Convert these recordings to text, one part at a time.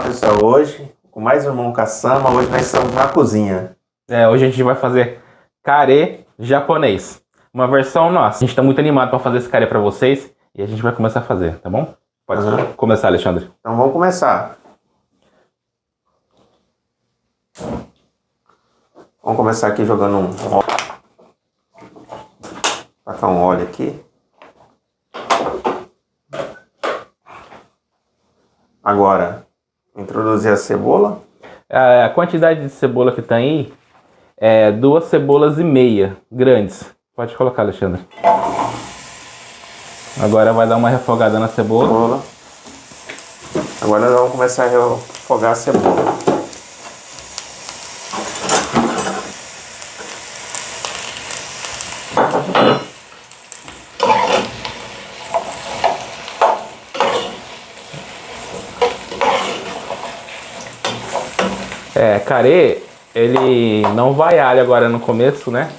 pessoal, hoje, com mais um irmão caçamba, hoje nós estamos na cozinha. Hoje a gente vai fazer carê japonês, uma versão nossa. A gente está muito animado para fazer esse carê para vocês e a gente vai começar a fazer, tá bom? Pode começar, Alexandre. Então vamos começar. Vamos começar aqui jogando um óleo. Tacar um óleo aqui. Agora, introduzir a cebola. A quantidade de cebola que tá aí é 2 cebolas e meia grandes. Pode colocar, Alexandre. Agora vai dar uma refogada na cebola. Agora nós vamos começar a refogar a cebola. Carê, ele não vai alho agora no começo, né?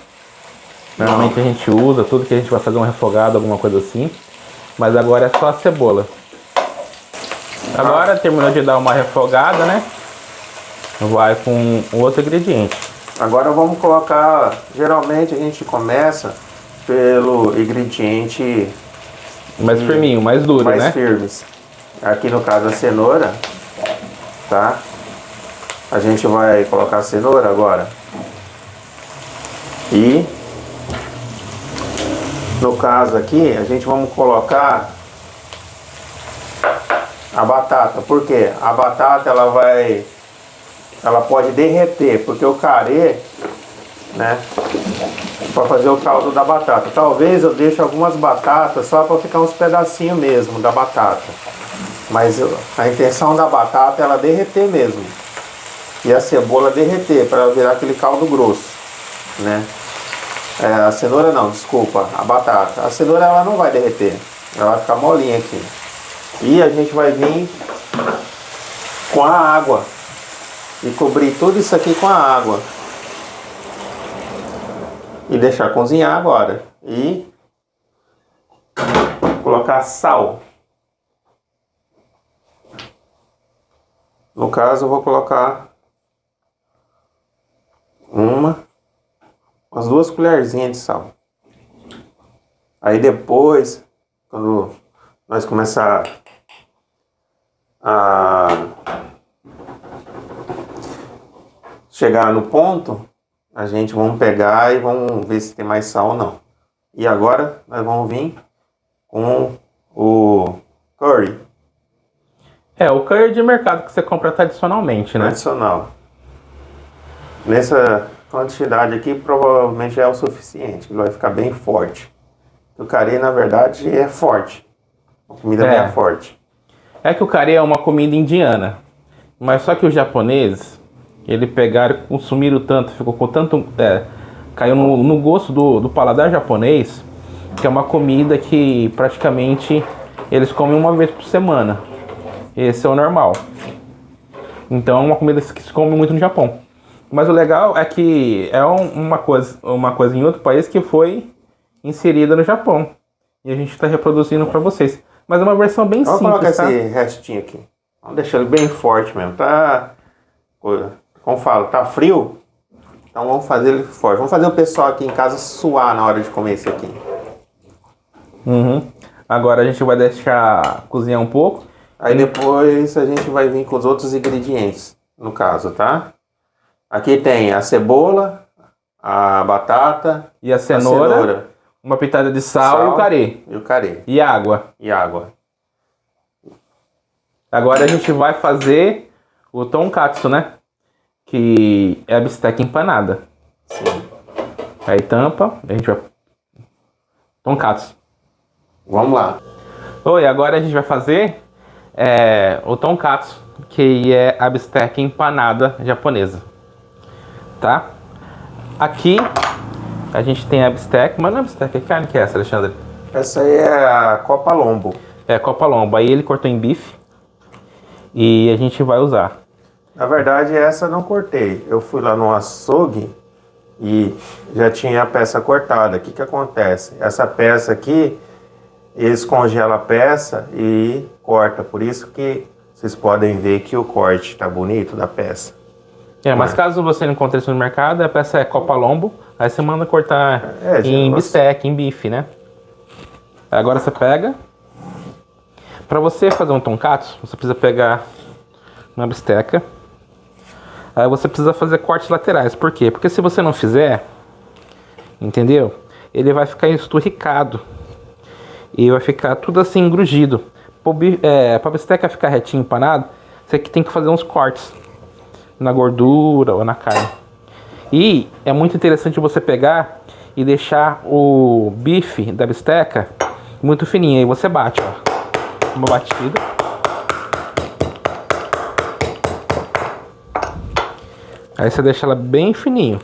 Normalmente a gente usa tudo que a gente vai fazer um refogado, alguma coisa assim. Mas agora é só a cebola. Agora terminou de dar uma refogada, né? Vai com outro ingrediente. Agora vamos colocar, geralmente a gente começa pelo ingrediente mais firminho, mais duro, né? Mais firmes. Aqui no caso a cenoura, tá? A gente vai colocar a cenoura agora. E no caso aqui, a gente vamos colocar a batata. Por quê? A batata ela pode derreter, porque o carê, né, para fazer o caldo da batata. Talvez eu deixe algumas batatas só para ficar uns pedacinhos mesmo da batata. Mas a intenção da batata é ela derreter mesmo. E a cebola derreter para virar aquele caldo grosso, né? A cenoura não, desculpa, a batata. A cenoura ela não vai derreter, ela vai ficar molinha aqui. E a gente vai vir com a água e cobrir tudo isso aqui com a água e deixar cozinhar agora. E colocar sal. No caso eu vou colocar umas 2 colherzinhas de sal. Aí depois, quando nós começar a chegar no ponto, a gente vamos pegar e vamos ver se tem mais sal ou não. E agora nós vamos vir com o curry. O curry de mercado que você compra tradicionalmente, né? Tradicional. Nessa quantidade aqui provavelmente é o suficiente, ele vai ficar bem forte. O carê na verdade é forte, uma comida bem forte. É que o carê é uma comida indiana, mas só que os japoneses, eles pegaram e consumiram tanto, ficou com tanto, caiu no gosto do paladar japonês, que é uma comida que praticamente eles comem uma vez por semana. Esse é o normal. Então é uma comida que se come muito no Japão. Mas o legal é que é uma coisa em outro país que foi inserida no Japão. E a gente está reproduzindo para vocês. Mas é uma versão bem simples, Vamos colocar tá? esse restinho aqui. Vamos deixar ele bem forte mesmo. Tá, como falo, tá frio. Então vamos fazer ele forte. Vamos fazer o pessoal aqui em casa suar na hora de comer esse aqui. Agora a gente vai deixar cozinhar um pouco. Aí depois a gente vai vir com os outros ingredientes, no caso, tá? Aqui tem a cebola, a batata e a cenoura, uma pitada de sal e o carê. E o carê. E água. E água. Agora a gente vai fazer o tonkatsu, né? Que é a bisteca empanada. Sim. Aí tampa, a gente vai... Tonkatsu. Vamos lá. Agora a gente vai fazer o tonkatsu, que é a bisteca empanada japonesa. Tá? Aqui a gente tem a bisteca, mas não é bisteca, que carne que é essa, Alexandre? Essa aí é a copa lombo. É, copa lombo. Aí ele cortou em bife e a gente vai usar. Na verdade essa eu não cortei. Eu fui lá no açougue e já tinha a peça cortada. O que acontece? Essa peça aqui, eles congelam a peça e corta. Por isso que vocês podem ver que o corte tá bonito da peça. Mas caso você não encontre isso no mercado, a peça é Copa Lombo, aí você manda cortar em bistec, em bife, né? Agora você pega. Para você fazer um tonkatsu, você precisa pegar uma bisteca. Aí você precisa fazer cortes laterais. Por quê? Porque se você não fizer, entendeu? Ele vai ficar esturricado. E vai ficar tudo assim engrugido. Pra bisteca ficar retinho, empanado, você tem que fazer uns cortes na gordura ou na carne. E é muito interessante você pegar e deixar o bife da bisteca muito fininho. Aí você bate, ó. Uma batida. Aí você deixa ela bem fininho.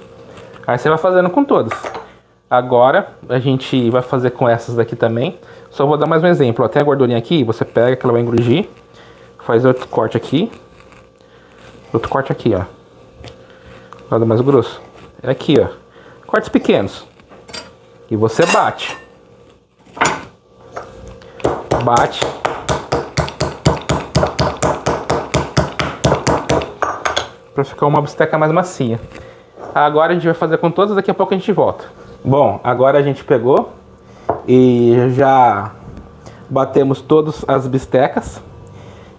Aí você vai fazendo com todas. Agora a gente vai fazer com essas daqui também. Só vou dar mais um exemplo. Ó, tem a gordurinha aqui, você pega que ela vai engrugir. Faz outro corte aqui. Outro corte aqui, ó. Lado mais grosso. É aqui, ó. Cortes pequenos. E você bate. Bate. Pra ficar uma bisteca mais macia. Agora a gente vai fazer com todas, daqui a pouco a gente volta. Bom, agora a gente pegou e já batemos todas as bistecas.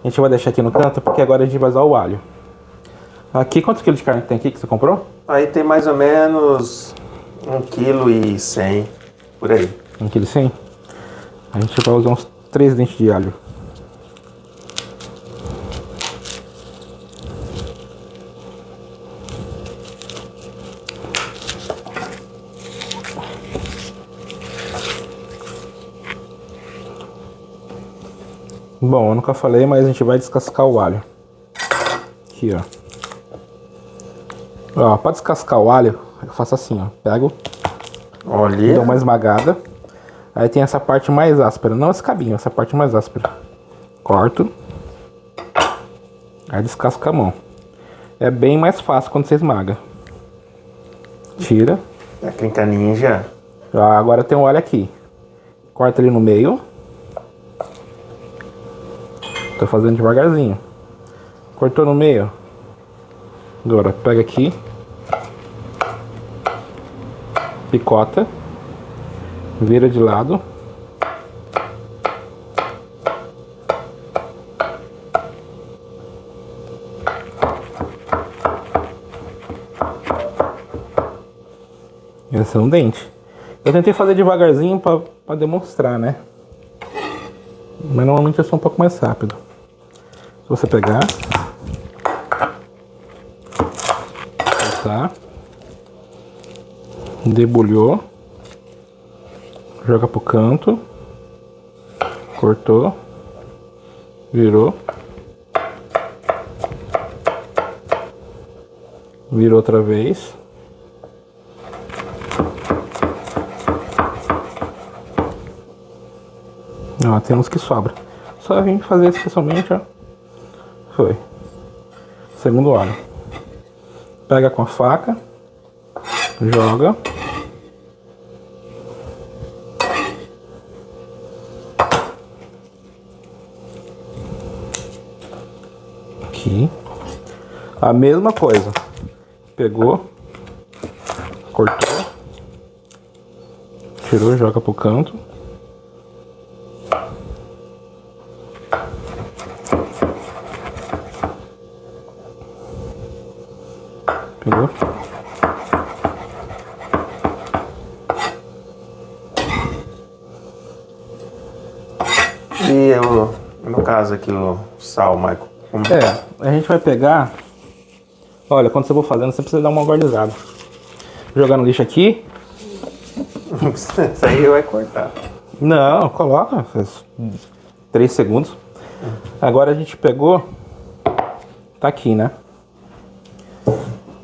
A gente vai deixar aqui no canto porque agora a gente vai usar o alho. Aqui, quantos quilos de carne tem aqui que você comprou? Aí tem mais ou menos 1,1 kg, por aí. 1,1 kg? A gente vai usar uns 3 dentes de alho. Bom, eu nunca falei, mas a gente vai descascar o alho. Aqui, ó. Ó, pra descascar o alho, eu faço assim, ó. Pego, olha, dou uma esmagada. Aí tem essa parte mais áspera, não esse cabinho, essa parte mais áspera. Corto. Aí descasco a mão. É bem mais fácil quando você esmaga. Tira. Técnica ninja. Agora tem um alho aqui. Corta ele no meio. Tô fazendo devagarzinho. Cortou no meio. Agora pega aqui. Picota. Vira de lado. Esse é um dente. Eu tentei fazer devagarzinho pra demonstrar, né? Mas normalmente eu sou um pouco mais rápido. Se você pegar, cortar, debulhou, joga pro canto, cortou, virou, virou outra vez. Ó, tem uns que sobra. Só vim fazer especialmente, ó. Foi. Segundo óleo. Pega com a faca. Joga. Aqui. A mesma coisa. Pegou. Cortou. Tirou, joga pro canto. Pegou? E eu, no caso aqui, o sal, Michael? A gente vai pegar. Olha, quando você for fazendo, você precisa dar uma guardizada. Jogar no lixo aqui. Isso aí vai cortar. Não, coloca. 3 segundos. Agora a gente pegou. Tá aqui, né?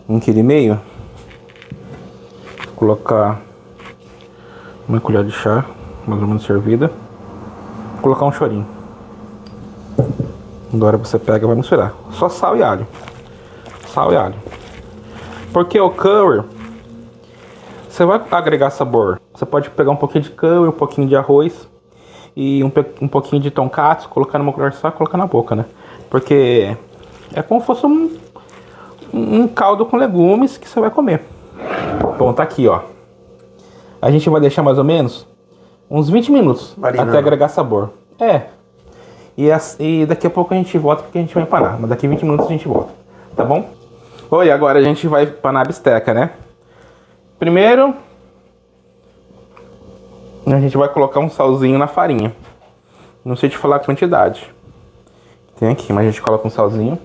1,5 kg. Vou colocar uma colher de chá, mais ou menos servida. Vou colocar um chorinho. Agora você pega e vai misturar. Só sal e alho. Sal e alho. Porque o curry, você vai agregar sabor. Você pode pegar um pouquinho de curry, um pouquinho de arroz e um pouquinho de tonkatsu, colocar numa colher só e colocar na boca, né? Porque é como se fosse um caldo com legumes que você vai comer. Bom, tá aqui, ó. A gente vai deixar mais ou menos uns 20 minutos Marinando. até agregar sabor. É. E daqui a pouco a gente volta porque a gente vai empanar. Mas daqui a 20 minutos a gente volta. Tá bom? Oi, agora a gente vai empanar a bisteca, né? Primeiro, a gente vai colocar um salzinho na farinha. Não sei te falar a quantidade. Tem aqui, mas a gente coloca um salzinho.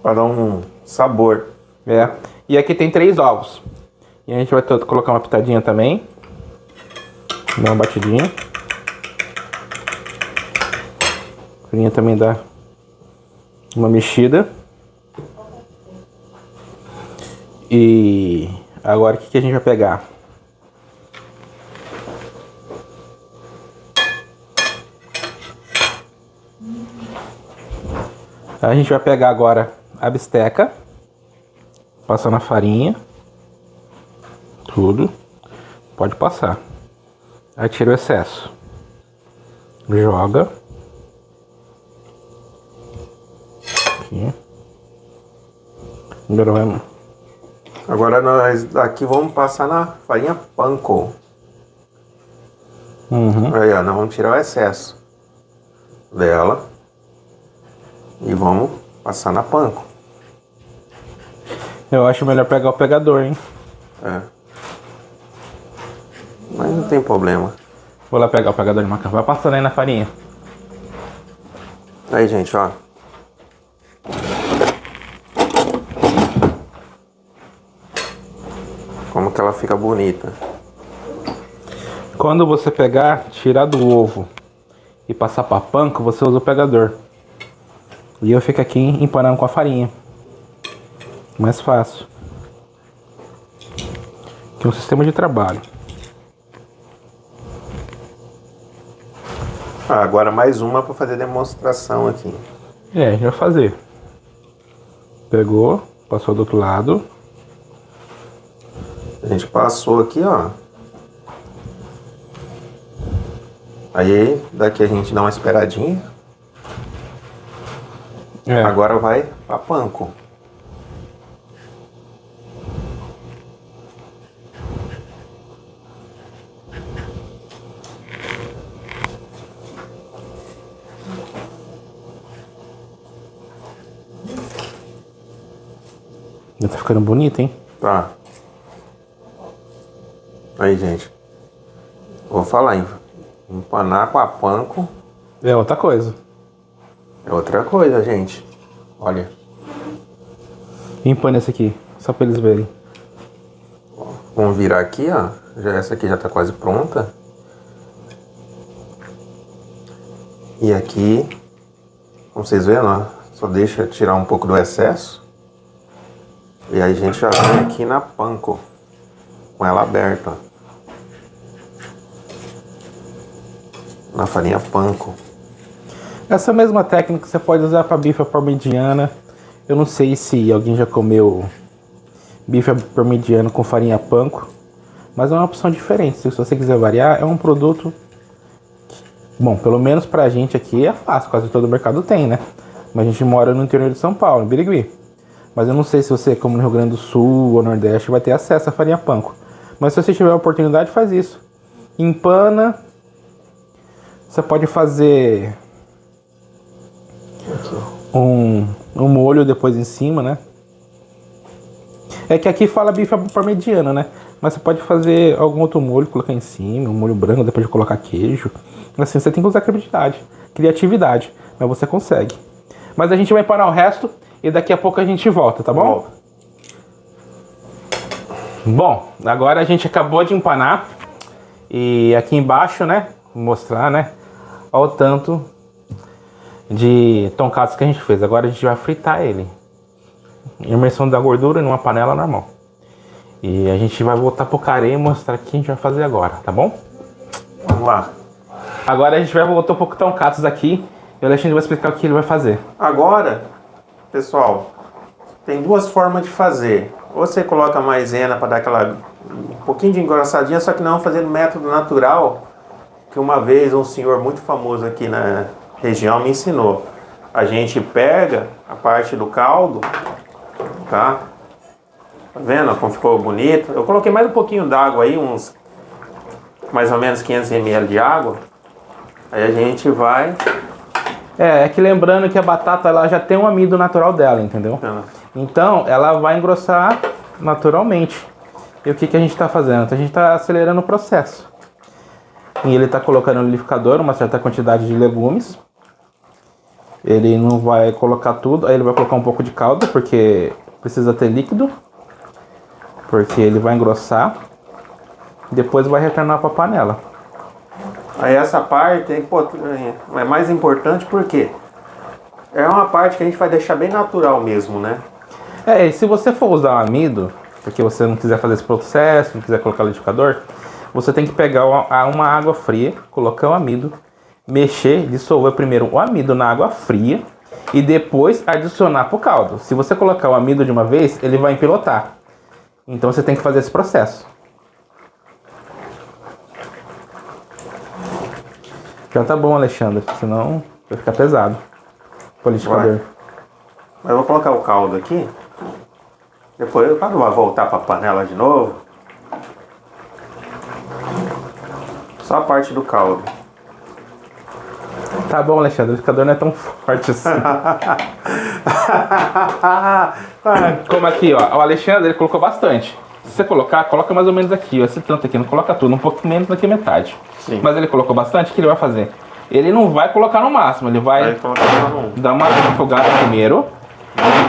Para dar um sabor. É. E aqui tem 3 ovos. E a gente vai colocar uma pitadinha também. Dá uma batidinha. A farinha também dá uma mexida. E agora o que a gente vai pegar? A gente vai pegar agora a bisteca, passar na farinha, tudo, pode passar. Aí tira o excesso, joga aqui. Agora nós aqui vamos passar na farinha panko. Aí, ó, nós vamos tirar o excesso dela. E vamos passar na panko. Eu acho melhor pegar o pegador, hein? É. Mas não tem problema. Vou lá pegar o pegador de macarrão. Vai passando aí na farinha. Aí, gente, ó. Como que ela fica bonita. Quando você pegar, tirar do ovo e passar pra panko, você usa o pegador. E eu fico aqui empanando com a farinha. Mais fácil. Que é um sistema de trabalho. Ah, agora mais uma para fazer demonstração aqui. É, a gente vai fazer. Pegou, passou do outro lado. A gente passou aqui, ó. Aí, daqui a gente dá uma esperadinha. É. Agora vai pra panko. Já tá ficando bonito, hein? Tá. Aí, gente. Vou falar, hein? Empanar com a panko É outra coisa. é outra coisa, gente. Olha. Empana esse aqui, só pra eles verem. Vamos virar aqui, ó. Essa aqui já tá quase pronta. E aqui, como vocês verem, ó, só deixa tirar um pouco do excesso. E aí a gente já vem aqui na panko, com ela aberta, ó. Na farinha panko. Essa mesma técnica você pode usar para bife à parmegiana. Eu não sei se alguém já comeu bife à parmegiana com farinha panko, mas é uma opção diferente. Se você quiser variar, é um produto bom, pelo menos pra gente aqui é fácil, quase todo mercado tem, né? Mas a gente mora no interior de São Paulo, em Birigui. Mas eu não sei se você, como no Rio Grande do Sul ou Nordeste, vai ter acesso à farinha panko. Mas se você tiver a oportunidade, faz isso. Empana. Você pode fazer um molho depois em cima, né? É que aqui fala bife à parmegiana, né? Mas você pode fazer algum outro molho, colocar em cima, um molho branco, depois de colocar queijo. Assim, você tem que usar criatividade, mas você consegue. Mas a gente vai parar o resto e daqui a pouco a gente volta, tá bom? Bom, agora a gente acabou de empanar e aqui embaixo, né? Vou mostrar, né? Olha o tanto de tonkados que a gente fez. Agora a gente vai fritar ele. Imersão da gordura numa panela normal. E a gente vai voltar pro carê e mostrar o que a gente vai fazer agora, tá bom? Vamos lá. Agora a gente vai voltar um pouco tonkados aqui e o Alexandre vai explicar o que ele vai fazer. Agora, pessoal, tem duas formas de fazer. Ou você coloca maisena para dar aquela um pouquinho de engrossadinha, só que não fazendo método natural, que uma vez um senhor muito famoso aqui na região me ensinou. a gente pega a parte do caldo, tá? Tá vendo como ficou bonito? Eu coloquei mais um pouquinho d'água aí, uns mais ou menos 500 ml de água. Aí a gente vai... É que lembrando que a batata ela já tem um amido natural dela, entendeu? Então ela vai engrossar naturalmente. E o que a gente está fazendo? Então, a gente está acelerando o processo. E ele está colocando no liquidificador uma certa quantidade de legumes. Ele não vai colocar tudo, aí ele vai colocar um pouco de caldo, porque precisa ter líquido. Porque ele vai engrossar. Depois vai retornar para a panela. Aí essa parte é mais importante porque é uma parte que a gente vai deixar bem natural mesmo, né? E se você for usar o amido, porque você não quiser fazer esse processo, não quiser colocar no liquidificador, você tem que pegar uma água fria, colocar o amido, mexer, dissolver primeiro o amido na água fria e depois adicionar pro caldo. Se você colocar o amido de uma vez, ele vai empilotar. Então você tem que fazer esse processo. Já tá bom, Alexandre, senão vai ficar pesado o liquidificador. Eu vou colocar o caldo aqui. Depois eu vou voltar para a panela de novo. Só a parte do caldo. Tá bom, Alexandre, o liquidificador não é tão forte assim. Como aqui, ó, o Alexandre ele colocou bastante. Se você colocar, coloca mais ou menos aqui, ó, esse tanto aqui, não coloca tudo, um pouco menos do que metade. Sim. Mas ele colocou bastante, o que ele vai fazer? Ele não vai colocar no máximo, ele vai dar uma afogada primeiro.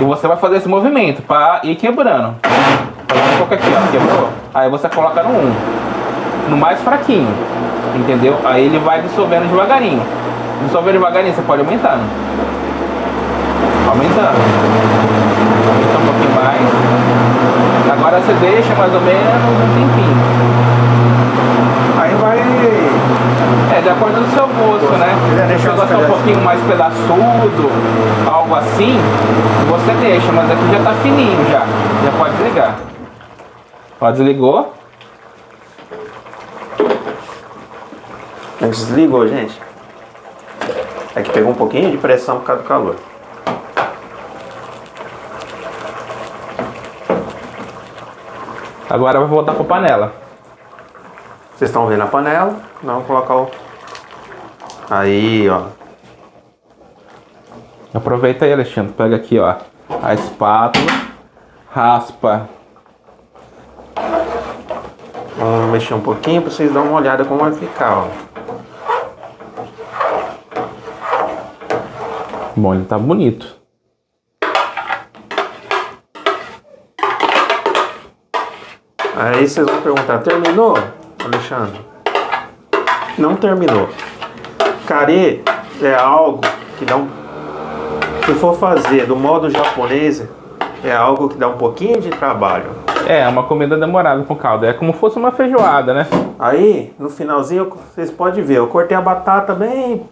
E você vai fazer esse movimento para ir quebrando. Um pouco aqui, ó, quebrou. Aí você coloca no 1, no mais fraquinho, entendeu? Aí ele vai dissolvendo devagarinho. Dissolvendo devagarinho, você pode aumentando. Aumentando. Aumenta um pouquinho mais. Agora você deixa mais ou menos um tempinho. Aí vai... De acordo com o seu gosto, né? Se você gosta um pouquinho mais pedaçudo, algo assim, você deixa, mas aqui já tá fininho já. Já pode desligar. Ó, desligou. Desligou, gente. É que pegou um pouquinho de pressão por causa do calor. Agora vai voltar para a panela. Vocês estão vendo a panela? Vamos colocar o... Aí, ó. Aproveita aí, Alexandre. Pega aqui, ó, a espátula. Raspa. Vamos mexer um pouquinho para vocês darem uma olhada como vai ficar, ó. Bom, ele tá bonito. Aí vocês vão perguntar, terminou, Alexandre? Não terminou. Carê é algo que dá se for fazer do modo japonês, é algo que dá um pouquinho de trabalho. É uma comida demorada com caldo. É como se fosse uma feijoada, né? Aí, no finalzinho, vocês podem ver, eu cortei a batata bem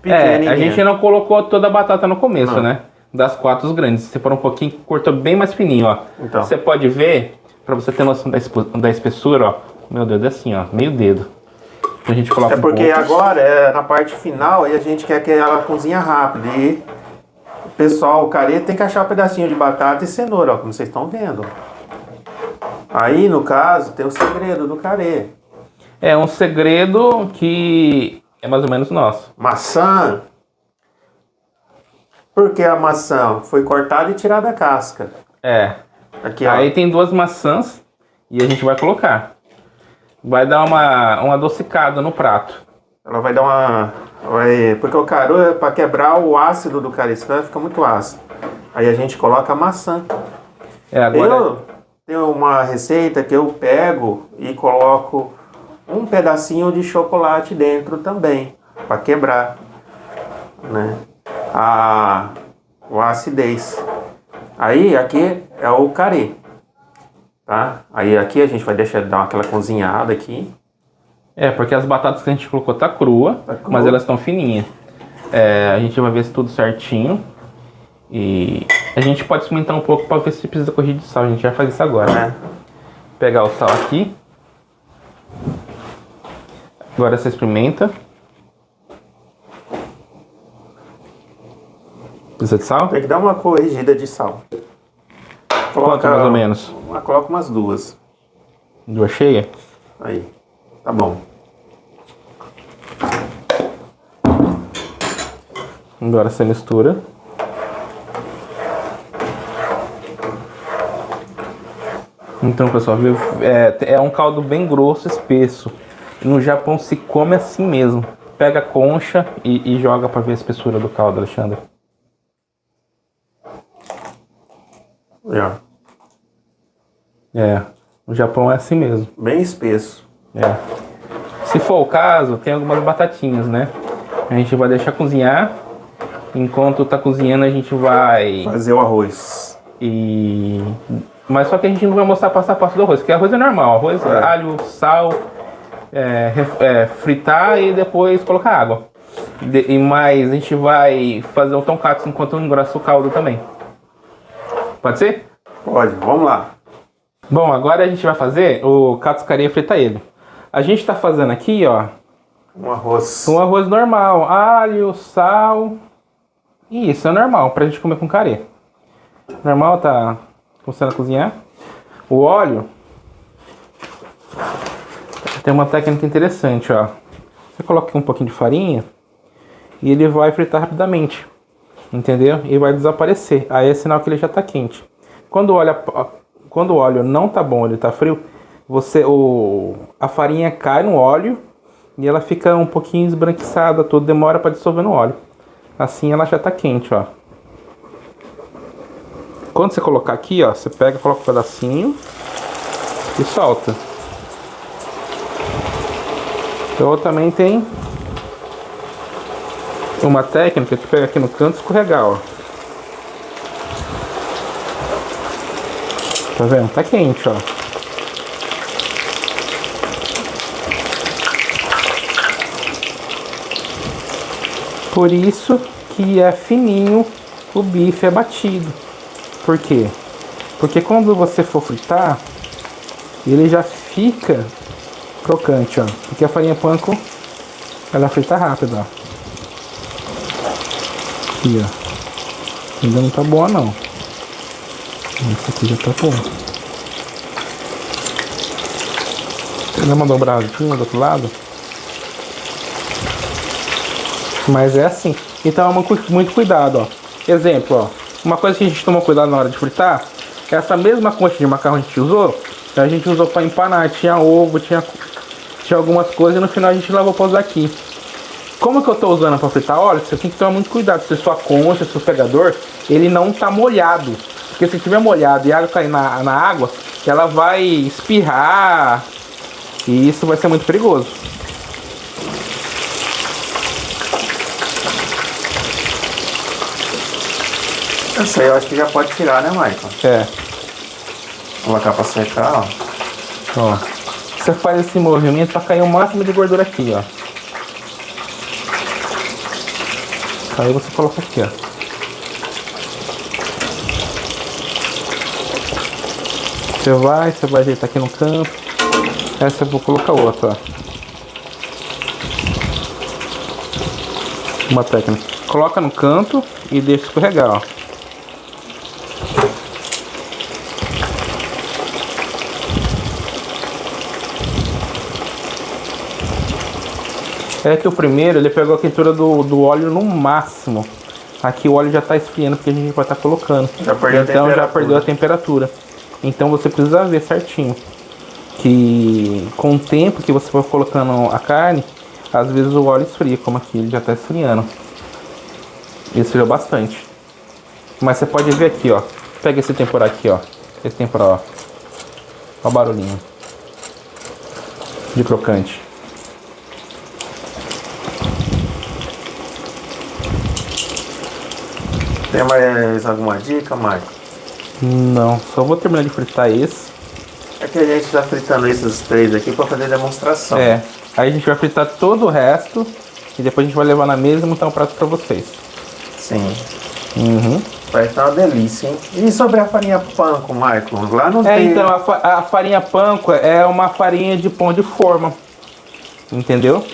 pequenininha. A gente não colocou toda a batata no começo, Não. né? Das 4 grandes. Você for um pouquinho, cortou bem mais fininho, ó. Então. Você pode ver, pra você ter noção da espessura, ó. Meu Deus, é assim, ó. Meio dedo. A gente coloca porque pouco. agora é na parte final e a gente quer que ela cozinha rápido. E o pessoal, o carê tem que achar um pedacinho de batata e cenoura, ó, como vocês estão vendo. Aí, no caso, tem o segredo do carê. É um segredo que é mais ou menos nosso. Maçã. Por que a maçã? Foi cortada e tirada a casca. Aqui, ó. Aí tem 2 maçãs e a gente vai colocar. Vai dar uma adocicada no prato. Ela vai dar uma... porque o caru é para quebrar o ácido do carê, senão vai ficar muito ácido. Aí a gente coloca a maçã. Agora... Eu tenho uma receita que eu pego e coloco um pedacinho de chocolate dentro também, para quebrar, né? A acidez. Aí aqui é o carê, tá? Aí aqui a gente vai deixar dar aquela cozinhada aqui. Porque as batatas que a gente colocou tá crua, mas elas estão fininhas. A gente vai ver se tudo certinho. E a gente pode experimentar um pouco para ver se precisa corrigir de sal. A gente vai fazer isso agora, né? Pegar o sal aqui. Agora você experimenta. Precisa de sal? Tem que dar uma corrigida de sal. Quanto mais ou menos? Coloca umas 2. 2 cheias? Aí, tá bom. Agora você mistura. Então, pessoal, viu? É um caldo bem grosso, espesso. No Japão se come assim mesmo. Pega a concha e joga para ver a espessura do caldo, Alexandre. No Japão é assim mesmo. Bem espesso. Se for o caso, tem algumas batatinhas, né? A gente vai deixar cozinhar. Enquanto tá cozinhando, a gente vai fazer o arroz. Mas só que a gente não vai mostrar passo a passo do arroz, porque arroz é normal. Arroz, alho, sal, fritar e depois colocar água. Mas a gente vai fazer o tonkatsu enquanto engrossa o caldo também. Pode ser? Pode, vamos lá. Bom, agora a gente vai fazer o katsucari e fritar ele. A gente tá fazendo aqui, ó, um arroz normal, alho, sal. Isso é normal pra gente comer com carê. Normal, tá começando a cozinhar. O óleo tem uma técnica interessante, ó. Você coloca aqui um pouquinho de farinha e ele vai fritar rapidamente, entendeu? E vai desaparecer. Aí é sinal que ele já tá quente. Quando o óleo não tá bom, ele tá frio, a farinha cai no óleo e ela fica um pouquinho esbranquiçada, tudo demora para dissolver no óleo. Assim ela já tá quente, ó. Quando você colocar aqui, ó, você pega, coloca um pedacinho e solta. Então também tem uma técnica que pega aqui no canto e escorregar, ó. Tá vendo? Tá quente, ó. Por isso que é fininho o bife é batido. Por quê? Porque quando você for fritar, ele já fica crocante, ó. Porque a farinha panko, ela frita rápido, ó. Aqui, ó. Ainda não tá boa, não. Esse aqui já tá bom. Dá uma dobradinha do outro lado. Mas é assim. Então é muito cuidado, ó. Exemplo, ó. Uma coisa que a gente tomou cuidado na hora de fritar, essa mesma concha de macarrão que a gente usou para empanar. Tinha ovo, tinha algumas coisas e no final a gente lavou para usar aqui. Como que eu tô usando para fritar óleo, você tem que tomar muito cuidado. Se sua concha, seu pegador, ele não tá molhado. Porque se tiver molhado e a água cair na água, ela vai espirrar e isso vai ser muito perigoso. Essa aí eu acho que já pode tirar, né, Michael? Colocar pra secar, ó. Você faz esse movimento pra cair o máximo de gordura aqui, ó. Aí você coloca aqui, ó. Você vai ajeitar aqui no canto. Essa eu vou colocar outra, ó. Uma técnica. Coloca no canto e deixa escorregar, ó. É que o primeiro ele pegou a quentura do óleo no máximo. Aqui o óleo já está esfriando porque a gente vai estar colocando. Então já perdeu a temperatura. Então você precisa ver certinho. Que com o tempo que você for colocando a carne, às vezes o óleo esfria, como aqui ele já está esfriando. Esfriou bastante. Mas você pode ver aqui, ó. Pega esse tempurá aqui, ó. Esse tempurá, ó. Olha o barulhinho de crocante. Tem mais alguma dica, Michael? Não, só vou terminar de fritar esse. É que a gente tá fritando esses 3 aqui para fazer demonstração. Aí a gente vai fritar todo o resto e depois a gente vai levar na mesa e montar um prato para vocês. Sim. Vai estar uma delícia, hein? E sobre a farinha panko, Michael? Lá não tem... Então, a farinha panko é uma farinha de pão de forma. Entendeu?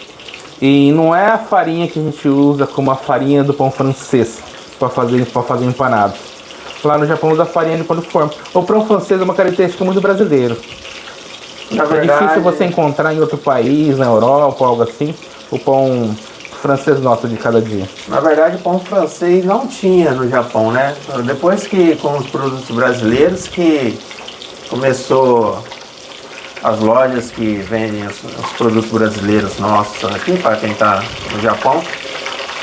E não é a farinha que a gente usa como a farinha do pão francês. para fazer empanados. Lá no Japão usa farinha de pão de forma. O pão francês é uma característica muito brasileira. Na É verdade, difícil você encontrar em outro país, na Europa, algo assim, o pão francês nosso de cada dia. na verdade, o pão francês não tinha no Japão, né? Depois que com os produtos brasileiros que começou as lojas que vendem os produtos brasileiros nossos aqui, para quem está no Japão,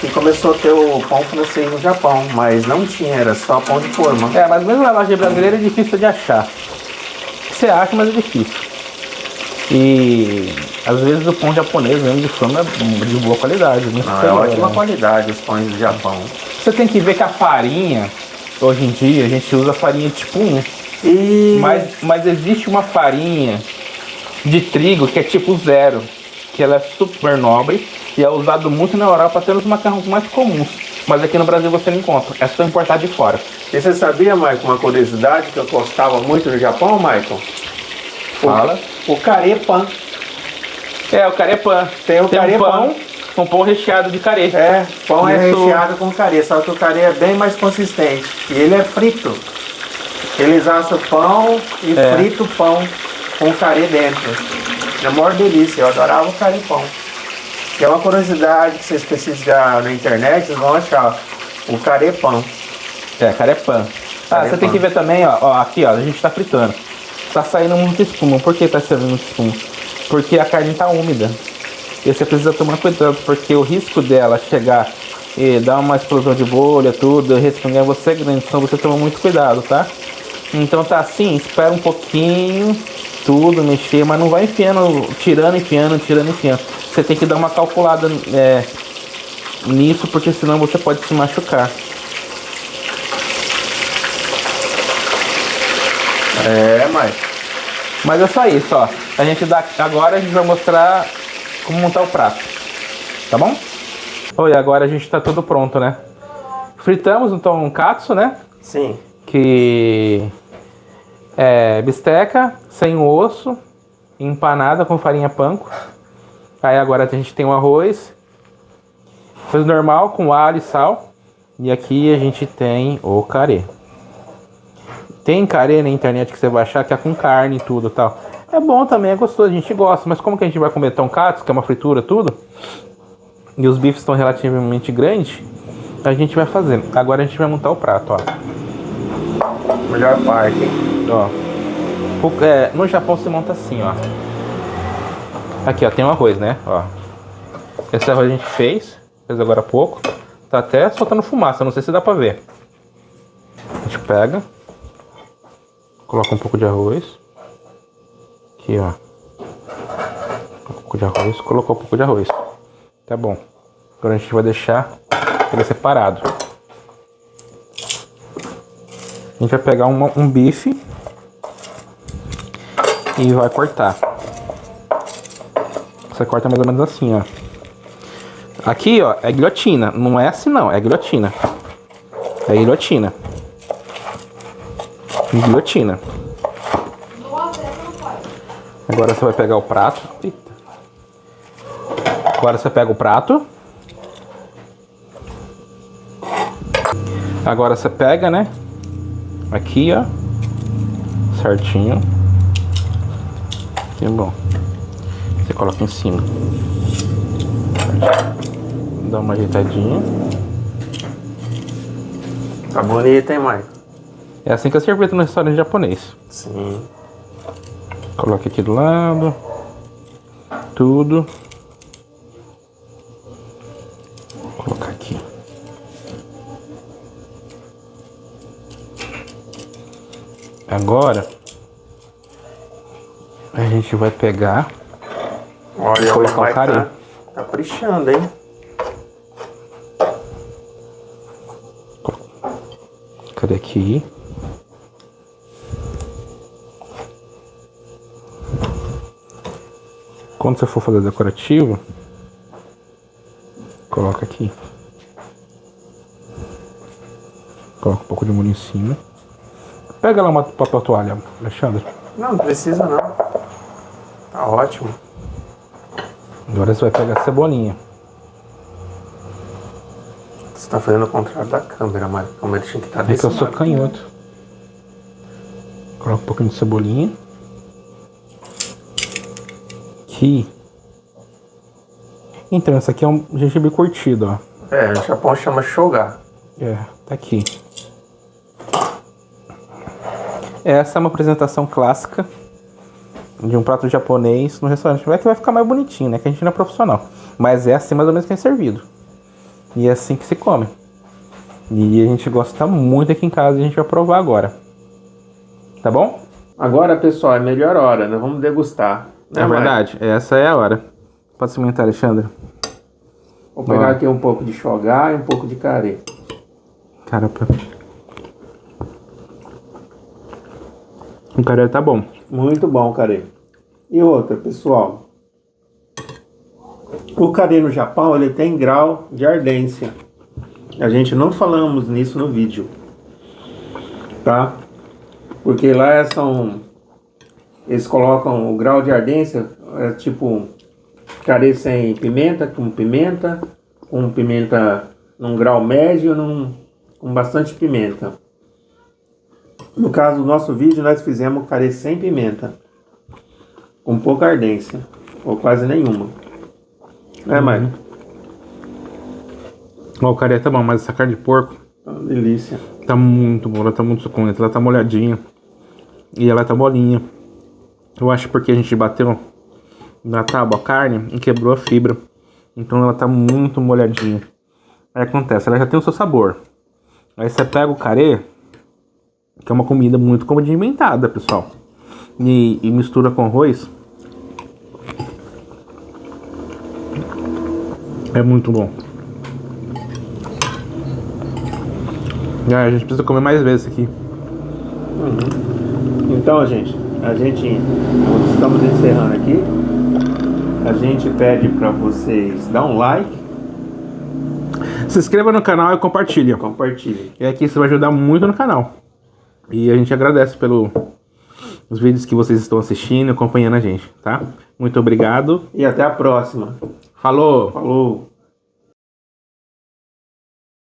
que começou a ter o pão francês no Japão, mas não tinha, era só pão de forma. É, mas mesmo na loja brasileira é difícil de achar. Você acha, mas é difícil. E às vezes o pão japonês mesmo de forma é de boa qualidade. Muito Não, é superior, ótima né? qualidade os pães do Japão. Você tem que ver que a farinha, hoje em dia, a gente usa farinha tipo 1. E Mas existe uma farinha de trigo que é tipo 0, que ela é super nobre e é usado muito na Europa até nos macarrões mais comuns. Mas aqui no Brasil você não encontra, é só importar de fora. E você sabia, Michael, uma curiosidade que eu gostava muito no Japão, Michael? Fala. O carepan. É, o carepan. Tem o carepan. Um pão recheado de carê. É, pão é Isso. recheado com carê, só que o carê é bem mais consistente. E ele é frito. Eles assam pão e fritam o pão com o carê dentro. É a maior delícia, eu adorava o carê-pão. Que é uma curiosidade que vocês pesquisar na internet, vocês vão achar o carê-pão. É, carepan. Ah, você tem que ver também, ó, aqui, ó, a gente tá fritando. Tá saindo muita espuma. Por que tá saindo muita espuma? Porque a carne tá úmida. E você precisa tomar cuidado, porque o risco dela chegar e dar uma explosão de bolha, tudo, respingar você é grande, então você toma muito cuidado, tá? Então tá assim, espera um pouquinho, tudo, mexer, mas não vai enfiando, tirando, enfiando. Você tem que dar uma calculada nisso, porque senão você pode se machucar. É, Mas é só isso, ó. Agora a gente vai mostrar como montar o prato. Tá bom? Oi, agora a gente tá tudo pronto, né? Fritamos então um katsu, né? Sim. Que é bisteca sem osso, empanada com farinha panko. Aí agora a gente tem o arroz normal com alho e sal. E aqui a gente tem o carê. Tem carê na internet que você vai achar que é com carne e tudo e tal. É bom também, é gostoso, a gente gosta. Mas como que a gente vai comer tonkatsu, que é uma fritura, tudo, e os bifes estão relativamente grandes, a gente vai fazer. Agora a gente vai montar o prato, ó. Melhor parte. Ó. No Japão se monta assim, ó. Aqui, ó, tem o arroz, né? Ó. Esse arroz a gente fez agora há pouco. Tá até soltando fumaça, não sei se dá pra ver. A gente pega, coloca um pouco de arroz. Aqui, ó. Um pouco de arroz, colocou um pouco de arroz. Tá bom. Agora a gente vai deixar ele separado. A gente vai pegar um bife e vai cortar. Você corta mais ou menos assim, ó. Aqui, ó, é guilhotina. Não é assim, não. É guilhotina. É guilhotina. Guilhotina. Agora você vai pegar o prato. Eita. Agora você pega o prato. Agora você pega, né? Aqui, ó. Certinho. Que bom. Você coloca em cima. Dá uma ajeitadinha. Tá bonito, hein, Michael? É assim que é servido no restaurante japonês. Sim. Coloca aqui do lado. Tudo. Vou colocar aqui. Agora a gente vai pegar. Olha, Depois o com Michael carinho. tá caprichando, hein? Cadê aqui? Quando você for fazer decorativo, coloca aqui. Coloca um pouco de molho em cima. Pega lá uma papel toalha, Alexandre. Não precisa não. Tá ótimo. Agora você vai pegar a cebolinha. Você Tá fazendo o contrário da câmera, mas a câmera tinha que estar É desse que eu sou lado. canhoto. Coloca um pouquinho de cebolinha. Aqui. Então, esse aqui é um gengibre curtido, ó. É, no Japão chama shoga. É, tá aqui. Essa é uma apresentação clássica de um prato japonês no restaurante. Vai que vai ficar mais bonitinho, né? Que a gente não é profissional. Mas é assim mais ou menos que é servido. E é assim que se come. E a gente gosta muito aqui em casa e a gente vai provar agora. Tá bom? Agora, pessoal, é a melhor hora. Nós vamos degustar. É verdade. Essa é a hora. Pode experimentar, Alexandre. Vou pegar aqui um pouco de shoga e um pouco de carê. Caramba. O carê tá bom. Muito bom, carê. E outra, pessoal. O carê no Japão, ele tem grau de ardência. A gente não falamos nisso no vídeo. Tá? Porque lá eles colocam o grau de ardência, tipo, carê sem pimenta, com pimenta num grau médio, com bastante pimenta. No caso do nosso vídeo, nós fizemos carê sem pimenta, com pouca ardência, ou quase nenhuma. É, mãe? Ó, o carê tá bom, mas essa carne de porco É uma delícia. tá muito boa, ela tá muito suculenta, ela tá molhadinha. E ela tá molinha. Eu acho porque a gente bateu na tábua a carne e quebrou a fibra. Então ela tá muito molhadinha. Aí acontece, ela já tem o seu sabor. Aí você pega o carê, que é uma comida muito condimentada, pessoal. E mistura com arroz. É muito bom. E aí, a gente precisa comer mais vezes aqui. Então, gente, estamos encerrando aqui. A gente pede para vocês dar um like, Se inscreva no canal e compartilha. compartilhem. E aqui você vai ajudar muito no canal. E a gente agradece pelos vídeos que vocês estão assistindo e acompanhando a gente, tá? Muito obrigado. E até a próxima. Falou! Falou!